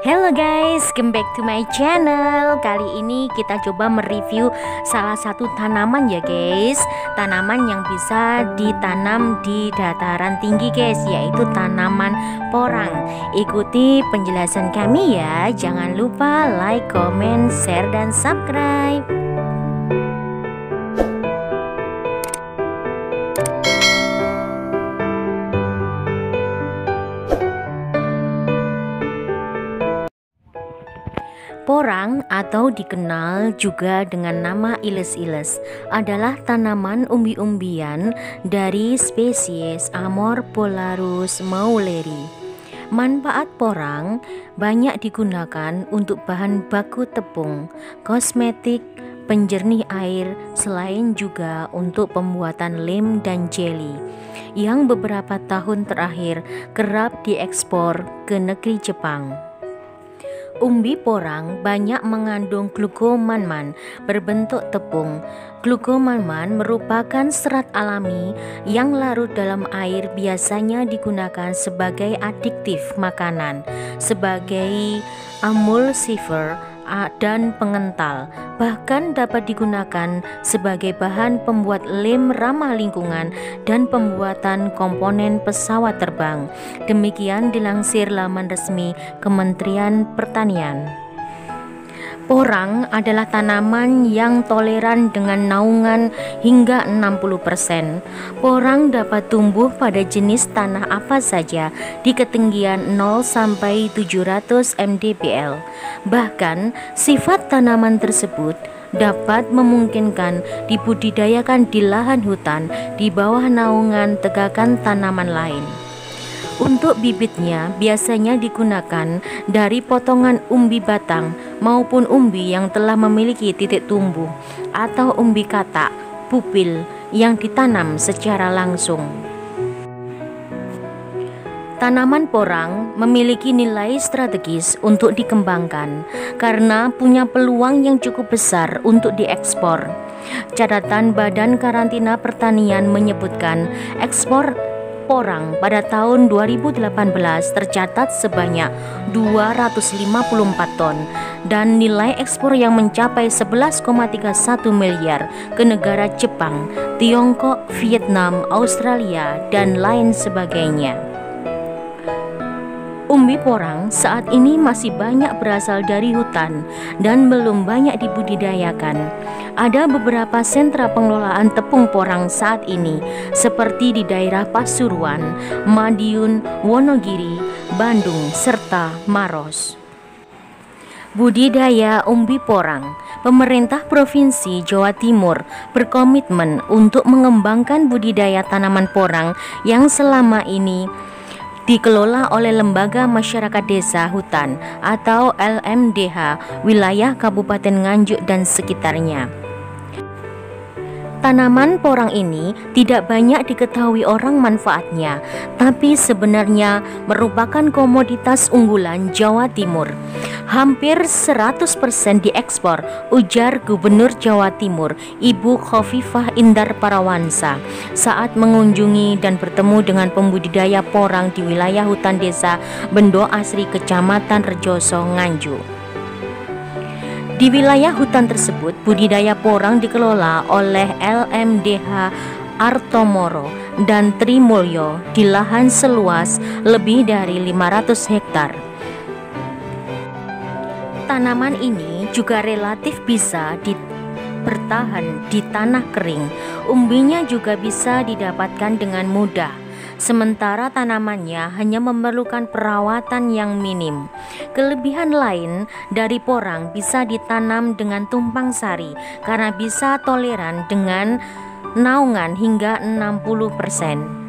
Hello guys, come back to my channel. Kali ini kita coba mereview salah satu tanaman ya guys. Tanaman yang bisa ditanam di dataran tinggi guys, yaitu tanaman porang. Ikuti penjelasan kami ya. Jangan lupa like, comment, share, dan subscribe. Porang atau dikenal juga dengan nama iles-iles adalah tanaman umbi-umbian dari spesies Amorpholarus mauleri. Manfaat porang banyak digunakan untuk bahan baku tepung, kosmetik, penjernih air, selain juga untuk pembuatan lem dan jelly yang beberapa tahun terakhir kerap diekspor ke negeri Jepang. Umbi porang banyak mengandung glukomanman berbentuk tepung. Glukomanman merupakan serat alami yang larut dalam air, biasanya digunakan sebagai adiktif makanan, sebagai emulsifier dan pengental. Bahkan dapat digunakan sebagai bahan pembuat lem ramah lingkungan dan pembuatan komponen pesawat terbang. Demikian dilansir laman resmi Kementerian Pertanian. Porang adalah tanaman yang toleran dengan naungan hingga 60%. Porang dapat tumbuh pada jenis tanah apa saja di ketinggian 0 sampai 700 mdpl. Bahkan, sifat tanaman tersebut dapat memungkinkan dibudidayakan di lahan hutan di bawah naungan tegakan tanaman lain. Untuk bibitnya biasanya digunakan dari potongan umbi batang maupun umbi yang telah memiliki titik tumbuh, atau umbi katak, pupil yang ditanam secara langsung. Tanaman porang memiliki nilai strategis untuk dikembangkan karena punya peluang yang cukup besar untuk diekspor. Catatan Badan Karantina Pertanian menyebutkan ekspor porang pada tahun 2018 tercatat sebanyak 254 ton dan nilai ekspor yang mencapai 11,31 miliar ke negara Jepang, Tiongkok, Vietnam, Australia, dan lain sebagainya. Umbi porang saat ini masih banyak berasal dari hutan dan belum banyak dibudidayakan. Ada beberapa sentra pengelolaan tepung porang saat ini, seperti di daerah Pasuruan, Madiun, Wonogiri, Bandung, serta Maros. Budidaya umbi porang. Pemerintah Provinsi Jawa Timur berkomitmen untuk mengembangkan budidaya tanaman porang yang selama ini dikelola oleh Lembaga Masyarakat Desa Hutan atau LMDH wilayah Kabupaten Nganjuk dan sekitarnya. Tanaman porang ini tidak banyak diketahui orang manfaatnya, tapi sebenarnya merupakan komoditas unggulan Jawa Timur. Hampir 100% diekspor, ujar Gubernur Jawa Timur, Ibu Khofifah Indar Parawansa, saat mengunjungi dan bertemu dengan pembudidaya porang di wilayah hutan desa Bendo Asri, Kecamatan Rejoso, Nganjuk. Di wilayah hutan tersebut, budidaya porang dikelola oleh LMDH Artomoro dan Trimulyo di lahan seluas lebih dari 500 hektar. Tanaman ini juga relatif bisa bertahan di tanah kering. Umbinya juga bisa didapatkan dengan mudah. Sementara tanamannya hanya memerlukan perawatan yang minim. Kelebihan lain dari porang bisa ditanam dengan tumpang sari karena bisa toleran dengan naungan hingga 60%.